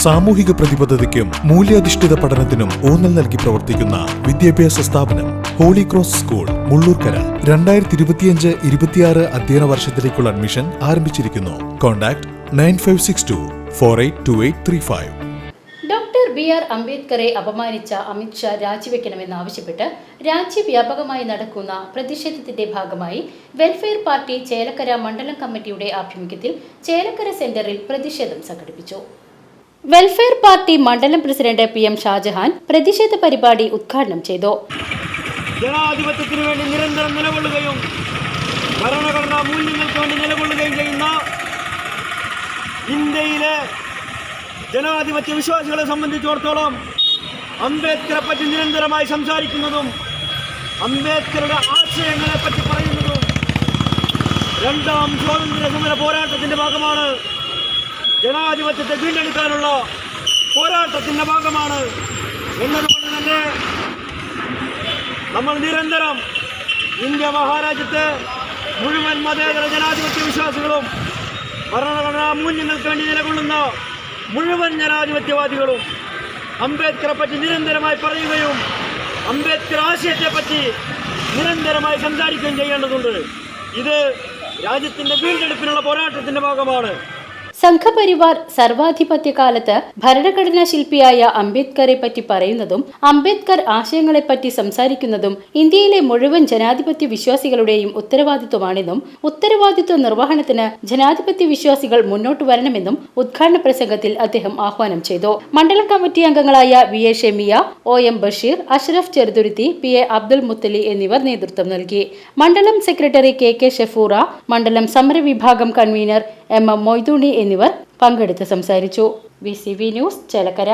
സാമൂഹിക പ്രതിബദ്ധതയ്ക്കും മൂല്യാധിഷ്ഠിത പഠനത്തിനും ഊന്നൽ നൽകി പ്രവർത്തിക്കുന്ന വിദ്യാഭ്യാസ സ്ഥാപനം ഹോളി ക്രോസ് സ്കൂൾ മുള്ളൂർക്കര. 2025-26 അധ്യയന വർഷത്തിലേക്കുള്ള അഡ്മിഷൻ ആരംഭിച്ചിരിക്കുന്നു. കോൺടാക്ട് 9562482835. Doctor B. അംബേദ്കറെ അപമാനിച്ച അമിത് ഷാ രാജിവെക്കണമെന്നാവശ്യപ്പെട്ട് രാജ്യവ്യാപകമായി നടക്കുന്ന പ്രതിഷേധത്തിന്റെ ഭാഗമായി വെൽഫെയർ പാർട്ടി ചേലക്കര മണ്ഡലം കമ്മിറ്റിയുടെ ആഭിമുഖ്യത്തിൽ ചേലക്കര സെന്ററിൽ പ്രതിഷേധം സംഘടിപ്പിച്ചു. വെൽഫെയർ പാർട്ടി മണ്ഡലം പ്രസിഡന്റ് പി.എം. ഷാജഹാൻ പ്രതിഷേധ പരിപാടി ഉദ്ഘാടനം ചെയ്തു. ജനാധിപത്യത്തിനു വേണ്ടി നിരന്തരം നിലകൊള്ളുകയും ഭരണഘടനാ മൂല്യങ്ങൾക്ക് വേണ്ടി നിലകൊള്ളുകയും ചെയ്യുന്ന ഇന്ത്യയിലെ ജനാധിപത്യ വിശ്വാസികളെ സംബന്ധിച്ചിടത്തോളം അംബേദ്കറെ പറ്റി നിരന്തരമായി സംസാരിക്കുന്നതും അംബേദ്കറുടെ ആശയങ്ങളെ പറ്റി പറയുന്നതും രണ്ടാം സ്വാതന്ത്ര്യ സമര പോരാട്ടത്തിന്റെ ഭാഗമാണ്. ജനാധിപത്യത്തെ വീണ്ടെടുക്കാനുള്ള പോരാട്ടത്തിന്റെ ഭാഗമാണ് എന്നതുകൊണ്ട് തന്നെ നമ്മൾ നിരന്തരം ഇന്ത്യ മഹാരാജ്യത്തെ മുഴുവൻ മതേതര ജനാധിപത്യ വിശ്വാസികളും ഭരണഘടനാ മൂല്യങ്ങൾക്ക് വേണ്ടി നിലകൊള്ളുന്ന മുഴുവൻ ജനാധിപത്യവാദികളും അംബേദ്കറെ പറ്റി നിരന്തരമായി പറയുകയും അംബേദ്കർ ആശയത്തെപ്പറ്റി നിരന്തരമായി സംസാരിക്കുകയും ചെയ്യേണ്ടതുണ്ട്. ഇത് രാജ്യത്തിന്റെ വീണ്ടെടുപ്പിനുള്ള പോരാട്ടത്തിന്റെ ഭാഗമാണ്. സംഘപരിവാർ സർവാധിപത്യ കാലത്ത് ഭരണഘടനാ ശില്പിയായ അംബേദ്കറെ പറ്റി പറയുന്നതും അംബേദ്കർ ആശയങ്ങളെപ്പറ്റി സംസാരിക്കുന്നതും ഇന്ത്യയിലെ മുഴുവൻ ജനാധിപത്യ വിശ്വാസികളുടെയും ഉത്തരവാദിത്വമാണെന്നും ഉത്തരവാദിത്വ നിർവഹണത്തിന് ജനാധിപത്യ വിശ്വാസികൾ മുന്നോട്ട് വരണമെന്നും ഉദ്ഘാടന പ്രസംഗത്തിൽ അദ്ദേഹം ആഹ്വാനം ചെയ്തു. മണ്ഡലം കമ്മിറ്റി അംഗങ്ങളായ V A Shemiya, O M Basheer, Ashraf Cheruthuruthy, P A Abdul Muthali എന്നിവർ നേതൃത്വം നൽകി. മണ്ഡലം സെക്രട്ടറി കെ കെ ഷെഫൂറ, മണ്ഡലം സമരവിഭാഗം കൺവീനർ എം എം മൊയ്തൂണി എന്നിവർ പങ്കെടുത്ത് സംസാരിച്ചു. VCV news Chelakkara.